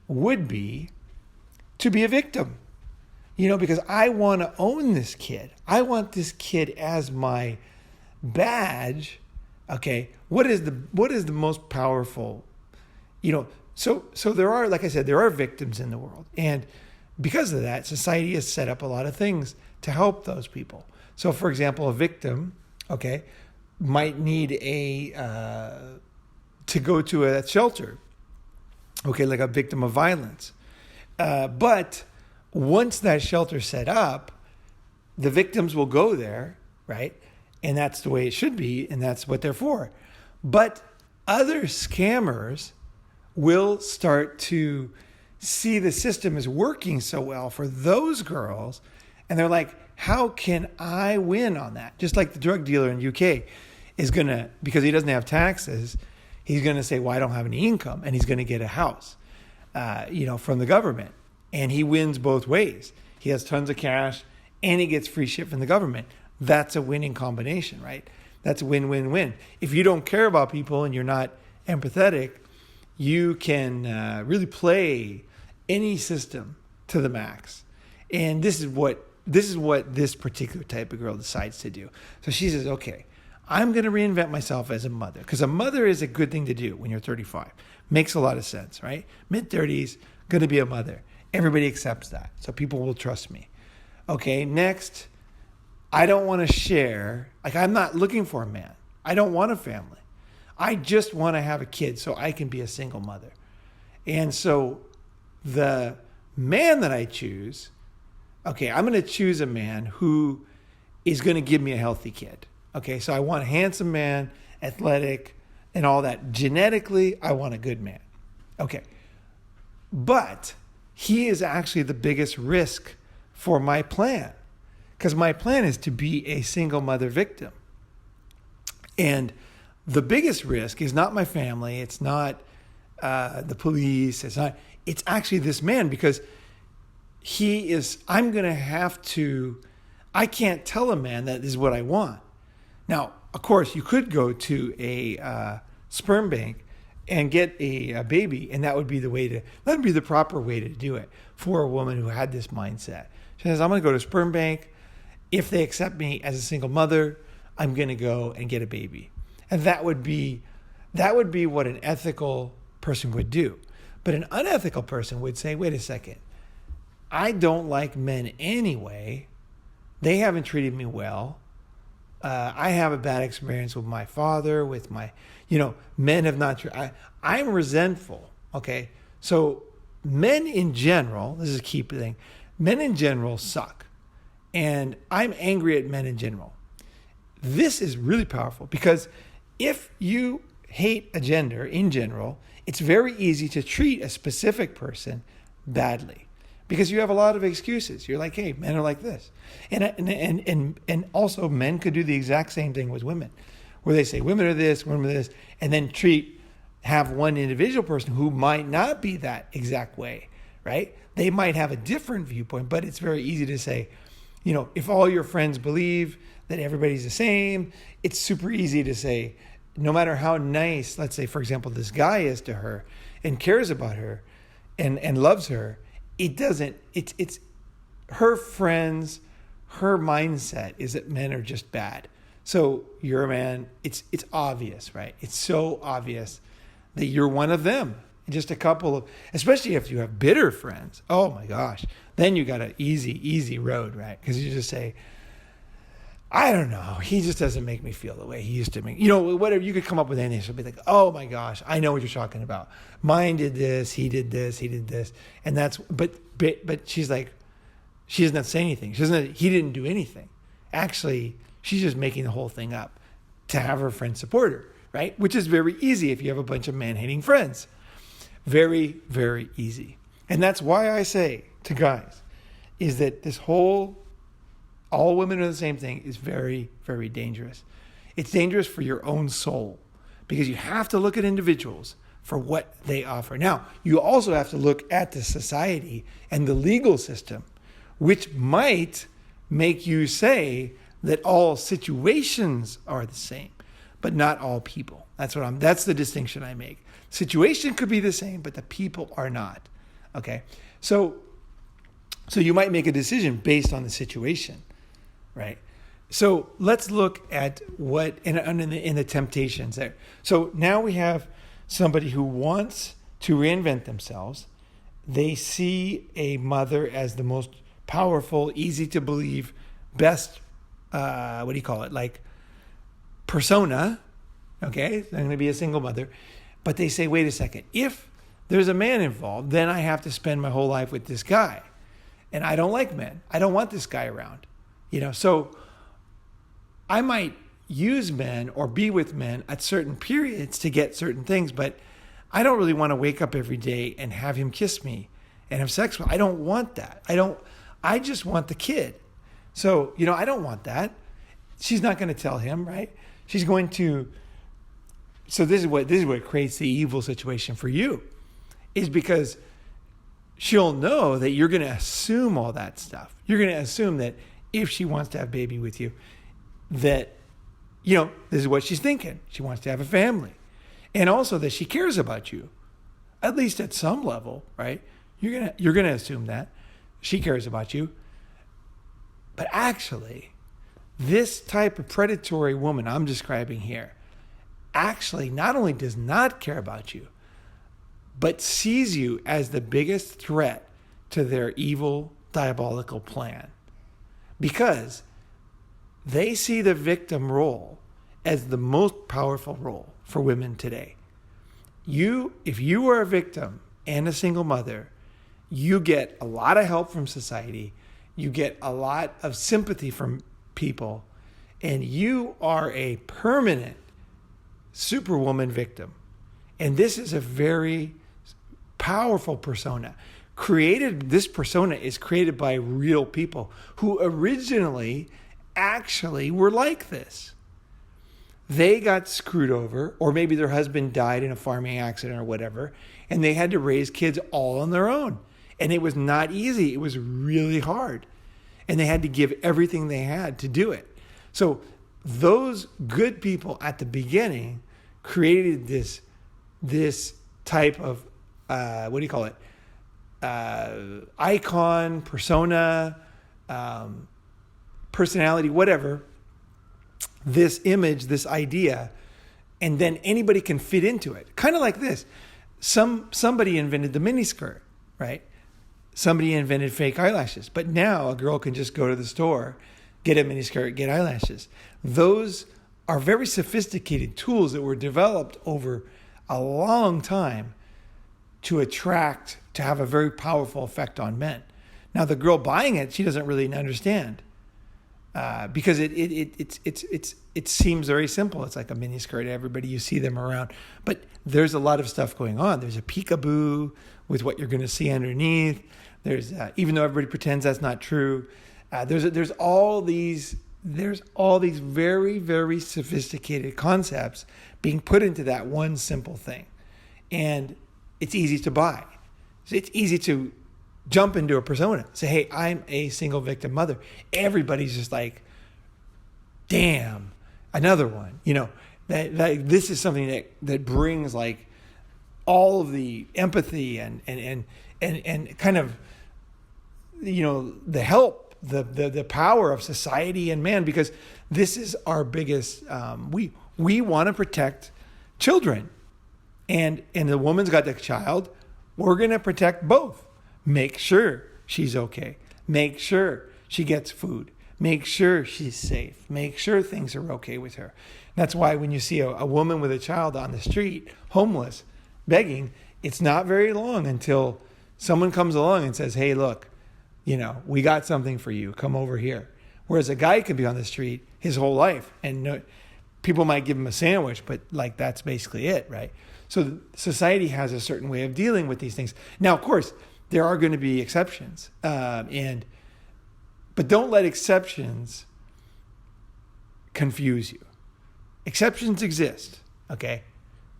would be to be a victim. Because I want to own this kid. I want this kid as my badge. Okay, what is the most powerful? So there are, like I said, there are victims in the world, and because of that, society has set up a lot of things to help those people. So, for example, a victim, okay, might need to go to a shelter, okay, like a victim of violence, but once that shelter's set up, the victims will go there, right? And that's the way it should be, and that's what they're for. But other scammers will start to see the system is working so well for those girls, and they're like, how can I win on that? Just like the drug dealer in UK is going to, because he doesn't have taxes, he's going to say, well, I don't have any income, and he's going to get a house, from the government. And he wins both ways. He has tons of cash, and he gets free shit from the government. That's a winning combination, right? That's a win-win-win. If you don't care about people and you're not empathetic, you can really play any system to the max. And this is what this particular type of girl decides to do. So she says, okay, I'm going to reinvent myself as a mother, because a mother is a good thing to do when you're 35. Makes a lot of sense, right? Mid-30s, going to be a mother. Everybody accepts that. So people will trust me. Okay, next, I don't want to share. Like, I'm not looking for a man. I don't want a family. I just want to have a kid so I can be a single mother. And so the man that I choose, okay, I'm going to choose a man who is going to give me a healthy kid. Okay, so I want a handsome man, athletic, and all that. Genetically, I want a good man. Okay, but he is actually the biggest risk for my plan, because my plan is to be a single mother victim. And the biggest risk is not my family. It's not the police. It's actually this man, because I can't tell a man that this is what I want. Now, of course, you could go to a sperm bank and get a baby, and that would be the proper way to do it for a woman who had this mindset. She says, I'm going to go to a sperm bank. If they accept me as a single mother, I'm going to go and get a baby. And that would be what an ethical person would do. But an unethical person would say, wait a second, I don't like men anyway. They haven't treated me well. I have a bad experience with my father, with my, men have not, I'm resentful, okay? So men in general, this is a key thing, men in general suck. And I'm angry at men in general. This is really powerful, because if you hate a gender in general, it's very easy to treat a specific person badly, because you have a lot of excuses. You're like, hey, men are like this. And also men could do the exact same thing with women, where they say women are this, and then have one individual person who might not be that exact way, right? They might have a different viewpoint, but it's very easy to say, if all your friends believe that everybody's the same, it's super easy to say, no matter how nice, let's say, for example, this guy is to her and cares about her and loves her, it's her friends, her mindset is that men are just bad. So you're a man, it's obvious, right? It's so obvious that you're one of them. Just a couple of, especially if you have bitter friends, oh my gosh, then you got an easy road, right? Because you just say, I don't know, he just doesn't make me feel the way he used to make, whatever, you could come up with anything. She'll be like, oh my gosh, I know what you're talking about. Mine did this, he did this. And that's, but she's like, she doesn't say anything. He didn't do anything. Actually, she's just making the whole thing up to have her friends support her, right? Which is very easy if you have a bunch of man-hating friends. Very, very easy. And that's why I say to guys is that this whole all women are the same thing, is very, very dangerous. It's dangerous for your own soul because you have to look at individuals for what they offer. Now, you also have to look at the society and the legal system, which might make you say that all situations are the same, but not all people. That's the distinction I make. Situation could be the same, but the people are not. Okay? So you might make a decision based on the situation, right? So let's look at what in the temptations there. So now we have somebody who wants to reinvent themselves. They see a mother as the most powerful, easy to believe, best, like persona. Okay, I'm going to be a single mother. But they say, wait a second, if there's a man involved, then I have to spend my whole life with this guy. And I don't like men. I don't want this guy around. So I might use men or be with men at certain periods to get certain things, but I don't really want to wake up every day and have him kiss me and have sex with me. I don't want that. I just want the kid. So, I don't want that. She's not going to tell him, right? She's going to. So this is what creates the evil situation for you, is because she'll know that you're going to assume all that stuff. You're going to assume that if she wants to have a baby with you, that, this is what she's thinking. She wants to have a family. And also that she cares about you, at least at some level, right? You're going to assume that she cares about you. But actually, this type of predatory woman I'm describing here actually not only does not care about you, but sees you as the biggest threat to their evil, diabolical plan. Because they see the victim role as the most powerful role for women today. If you are a victim and a single mother, you get a lot of help from society, you get a lot of sympathy from people, and you are a permanent superwoman victim. And this is a very powerful persona. This persona is created by real people who originally actually were like this. They got screwed over, or maybe their husband died in a farming accident or whatever, and they had to raise kids all on their own. And it was not easy. It was really hard. And they had to give everything they had to do it. So those good people at the beginning created this type of, icon, persona, personality, whatever, this image, this idea, and then anybody can fit into it. Kind of like this. Somebody invented the miniskirt, right? Somebody invented fake eyelashes. But now a girl can just go to the store, get a miniskirt, get eyelashes. Those are very sophisticated tools that were developed over a long time to have a very powerful effect on men. Now the girl buying it, she doesn't really understand because it seems very simple. It's like a miniskirt. Everybody, you see them around, but there's a lot of stuff going on. There's a peekaboo with what you're going to see underneath. There's even though everybody pretends that's not true. There's all these very, very sophisticated concepts being put into that one simple thing. And it's easy to buy. So it's easy to jump into a persona. Say, hey, I'm a single victim mother. Everybody's just like, damn, another one. That this is something that brings like all of the empathy and kind of, the help, the power of society and man, because this is our biggest, we want to protect children. And the woman's got the child. We're going to protect both. Make sure she's okay. Make sure she gets food. Make sure she's safe. Make sure things are okay with her. That's why when you see a woman with a child on the street, homeless, begging, it's not very long until someone comes along and says, hey, look, we got something for you. Come over here. Whereas a guy could be on the street his whole life and people might give him a sandwich, but like that's basically it, right? So society has a certain way of dealing with these things. Now, of course, there are going to be exceptions, but But don't let exceptions confuse you. Exceptions exist, okay?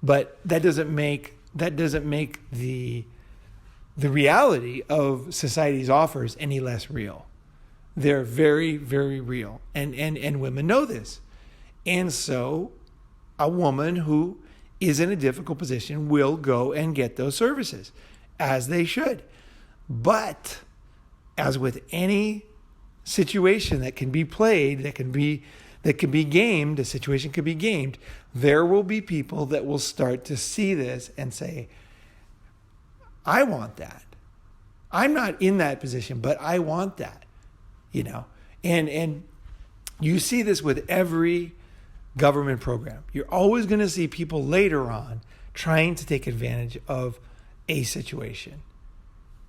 But that doesn't make the reality of society's offers any less real. They're very, very real. And women know this. And so a woman who is in a difficult position will go and get those services, as they should. But as with any situation that can be played, that can be gamed, a situation can be gamed, there will be people that will start to see this and say, I want that. I'm not in that position, but I want that, And you see this with every government program. You're always going to see people later on trying to take advantage of a situation.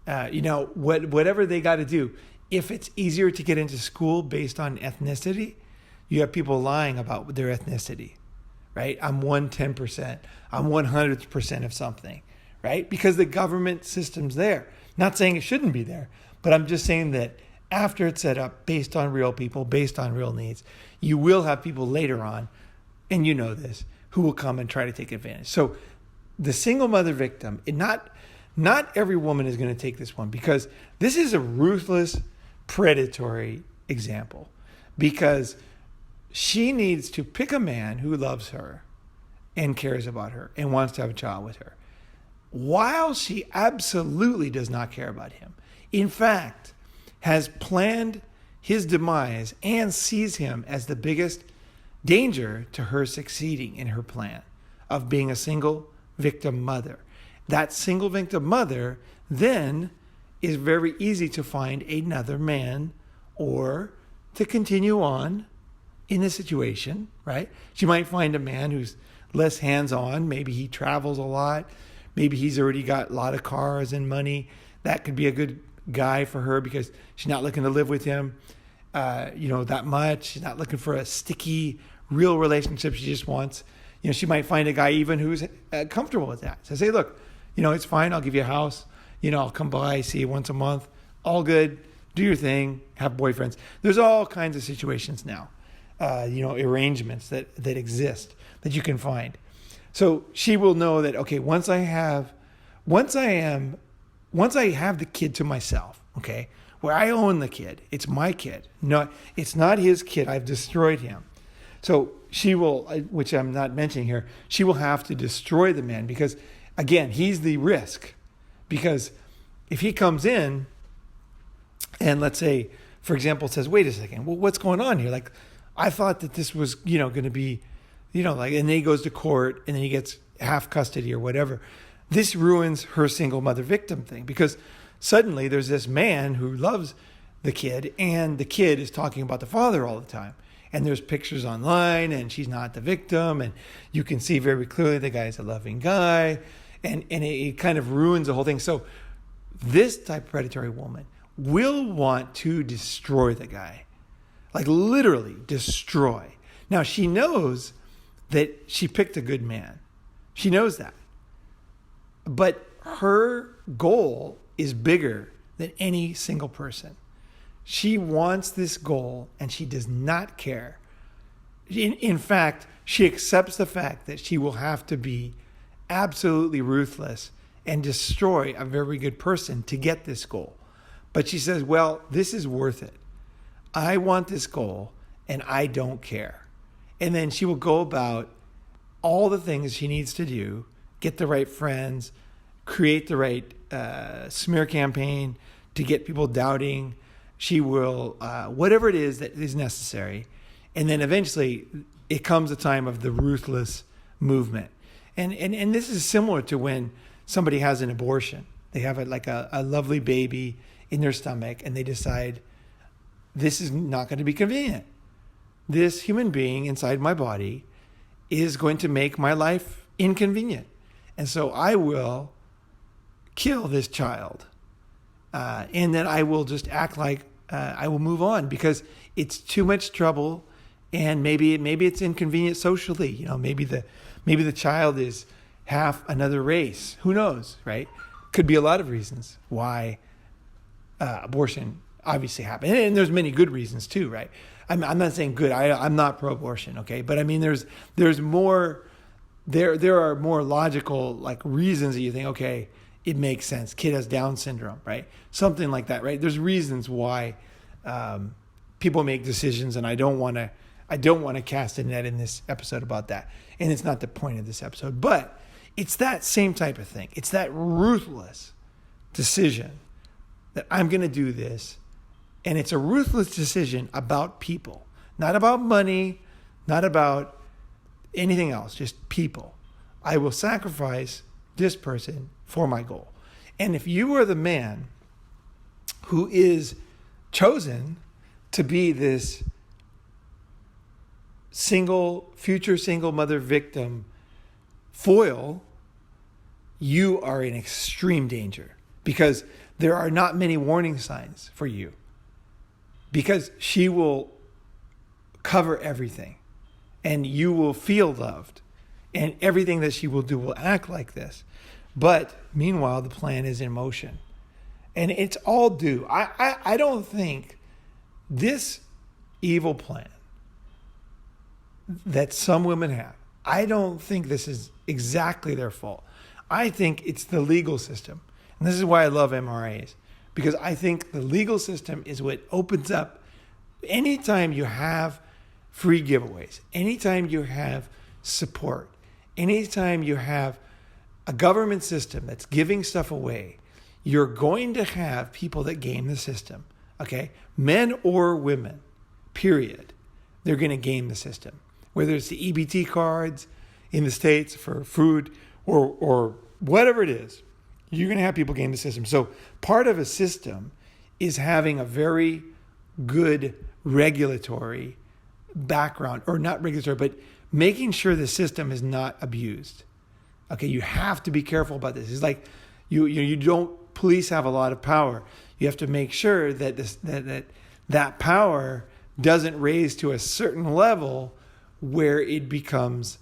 Whatever they got to do. If it's easier to get into school based on ethnicity, you have people lying about their ethnicity, right? I'm 110%. I'm 100% of something, right? Because the government system's there. Not saying it shouldn't be there, but I'm just saying that after it's set up based on real people, based on real needs, you will have people later on, and you know this, who will come and try to take advantage. So the single mother victim, not every woman is going to take this one, because this is a ruthless, predatory example, because she needs to pick a man who loves her and cares about her and wants to have a child with her, while she absolutely does not care about him. In fact, has planned his demise and sees him as the biggest danger to her succeeding in her plan of being a single victim mother. That single victim mother then is very easy to find another man or to continue on in the situation, right? She might find a man who's less hands-on. Maybe he travels a lot. Maybe he's already got a lot of cars and money. That could be a good guy for her because she's not looking to live with him, that much. She's not looking for a sticky, real relationship. She just wants, she might find a guy even who's comfortable with that. So say, look, it's fine. I'll give you a house. I'll come by, see you once a month. All good. Do your thing. Have boyfriends. There's all kinds of situations now, arrangements that exist that you can find. So she will know that, okay, once I have the kid to myself, okay, where I own the kid, it's my kid. No, it's not his kid. I've destroyed him. So she will, which I'm not mentioning here, she will have to destroy the man because, again, he's the risk. Because if he comes in and let's say, for example, says, wait a second, well, what's going on here? Like, I thought that this was, going to be, and then he goes to court and then he gets half custody or whatever. This ruins her single mother victim thing because suddenly there's this man who loves the kid and the kid is talking about the father all the time. And there's pictures online and she's not the victim. And you can see very clearly the guy's a loving guy. And it kind of ruins the whole thing. So this type of predatory woman will want to destroy the guy. Like literally destroy. Now she knows that she picked a good man. She knows that. But her goal is bigger than any single person. She wants this goal and she does not care. In fact, she accepts the fact that she will have to be absolutely ruthless and destroy a very good person to get this goal. But she says, well, this is worth it. I want this goal and I don't care. And then she will go about all the things she needs to do, get the right friends, create the right smear campaign to get people doubting. She will, whatever it is that is necessary. And then eventually it comes a time of the ruthless movement. And this is similar to when somebody has an abortion. They have a lovely baby in their stomach and they decide this is not going to be convenient. This human being inside my body is going to make my life inconvenient. And so I will kill this child. And then I will just act like I will move on because it's too much trouble. And maybe it's inconvenient socially. Maybe the child is half another race. Who knows, right? Could be a lot of reasons why abortion obviously happen. And there's many good reasons too, right? I'm not saying good. I'm not pro-abortion, okay? But I mean, there's more. There are more logical like reasons that you think, okay, it makes sense. Kid has Down syndrome, right? Something like that, right? There's reasons why people make decisions, and I don't want to cast a net in this episode about that. And it's not the point of this episode, but it's that same type of thing. It's that ruthless decision that I'm going to do this. And it's a ruthless decision about people, not about money, not about anything else, just people. I will sacrifice this person for my goal. And if you are the man who is chosen to be this future single mother victim foil, you are in extreme danger, because there are not many warning signs for you, because she will cover everything and you will feel loved, and everything that she will do will act like this. But meanwhile, the plan is in motion, and it's all due. I don't think this evil plan that some women have, I don't think this is exactly their fault. I think it's the legal system. And this is why I love MRAs, because I think the legal system is what opens up. Anytime you have free giveaways, anytime you have support, anytime you have a government system that's giving stuff away, you're going to have people that game the system, okay? Men or women, period. They're going to game the system. Whether it's the EBT cards in the States for food or whatever it is, you're going to have people game the system. So part of a system is having a very good regulatory background, or not regulatory, but making sure the system is not abused. Okay, you have to be careful about this. It's like you don't. Police have a lot of power. You have to make sure that that power doesn't raise to a certain level where it becomes,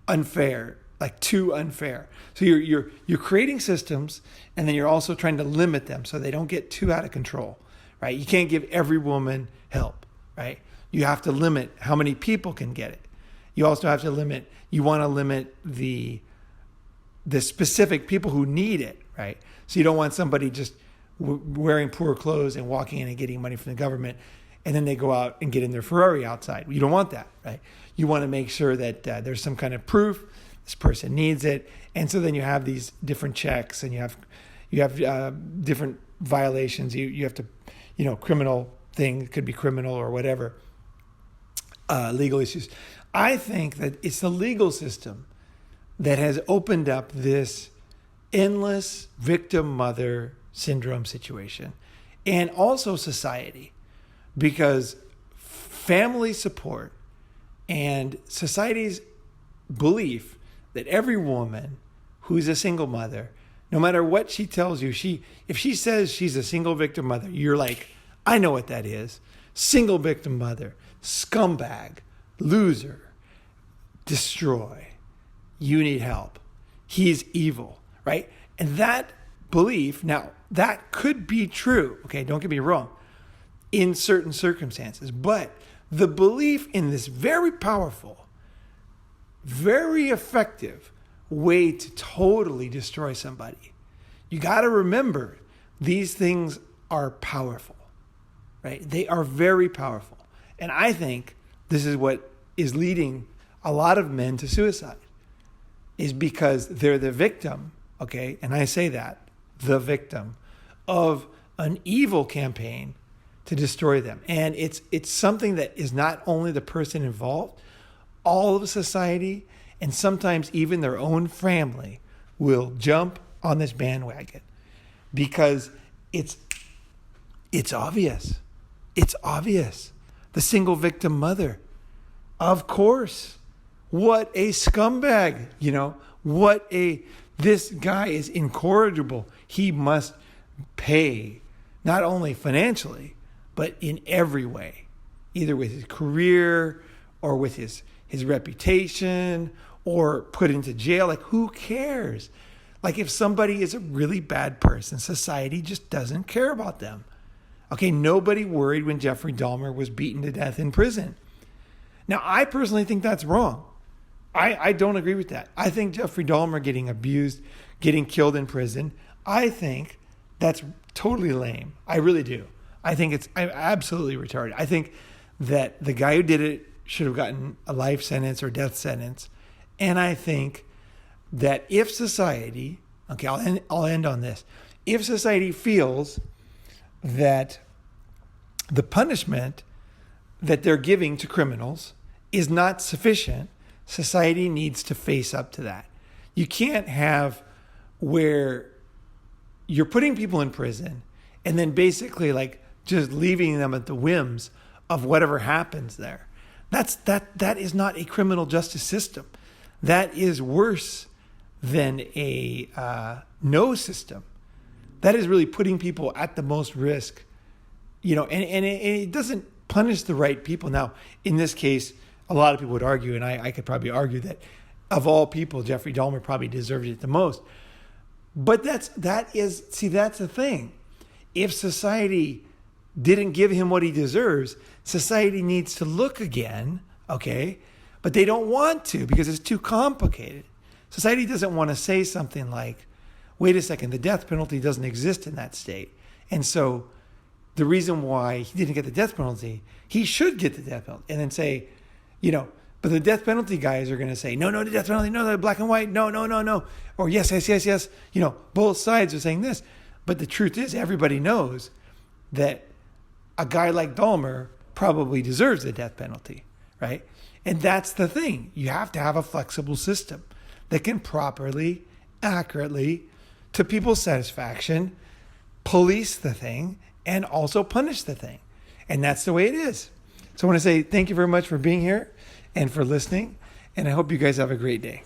unfair, like too unfair. So you're creating systems, and then you're also trying to limit them so they don't get too out of control, right? You can't give every woman help, right? You have to limit how many people can get it. You also have to limit. You want to limit the specific people who need it, right? So you don't want somebody just wearing poor clothes and walking in and getting money from the government, and then they go out and get in their Ferrari outside. You don't want that, right? You want to make sure that there's some kind of proof this person needs it, and so then you have these different checks, and you have different violations. You have to, criminal thing, it could be criminal or whatever, legal issues. I think that it's the legal system that has opened up this endless victim mother syndrome situation, and also society, because family support and society's belief that every woman who's a single mother, no matter what she tells you, if she says she's a single victim mother, you're like, I know what that is. Single victim mother, scumbag, loser, destroy. You need help. He's evil, right? And that belief, now that could be true, okay, don't get me wrong, in certain circumstances, but the belief in this very powerful, very effective way to totally destroy somebody. You got to remember, these things are powerful, right? They are very powerful. And I think this is what is leading a lot of men to suicide, is because they're the victim, okay? And I say that, the victim of an evil campaign to destroy them. And it's something that is not only the person involved, all of society, and sometimes even their own family will jump on this bandwagon, because it's obvious. It's obvious. The single victim mother, of course. What a scumbag, this guy is incorrigible. He must pay, not only financially, but in every way, either with his career or with his reputation, or put into jail. Like, who cares? Like if somebody is a really bad person, society just doesn't care about them. Okay, nobody worried when Jeffrey Dahmer was beaten to death in prison. Now, I personally think that's wrong. I don't agree with that. I think Jeffrey Dahmer getting abused, getting killed in prison, I think that's totally lame. I really do. I think it's absolutely retarded. I think that the guy who did it should have gotten a life sentence or death sentence. And I think that if society, okay, I'll end on this. If society feels that the punishment that they're giving to criminals is not sufficient, society needs to face up to that. You can't have where you're putting people in prison and then basically like just leaving them at the whims of whatever happens there. That is not a criminal justice system. That is worse than a no system. That is really putting people at the most risk, and it doesn't punish the right people. Now, in this case, a lot of people would argue, and I could probably argue that of all people, Jeffrey Dahmer probably deserved it the most. But that's the thing. If society didn't give him what he deserves, society needs to look again, okay? But they don't want to because it's too complicated. Society doesn't want to say something like, wait a second, the death penalty doesn't exist in that state. And so the reason why he didn't get the death penalty, he should get the death penalty. And then say, but the death penalty guys are going to say, no, the death penalty, no, the black and white, no. Or yes. Both sides are saying this. But the truth is, everybody knows that a guy like Dahmer probably deserves the death penalty, right? And that's the thing. You have to have a flexible system that can properly, accurately, to people's satisfaction, police the thing and also punish the thing. And that's the way it is. So I want to say thank you very much for being here and for listening. And I hope you guys have a great day.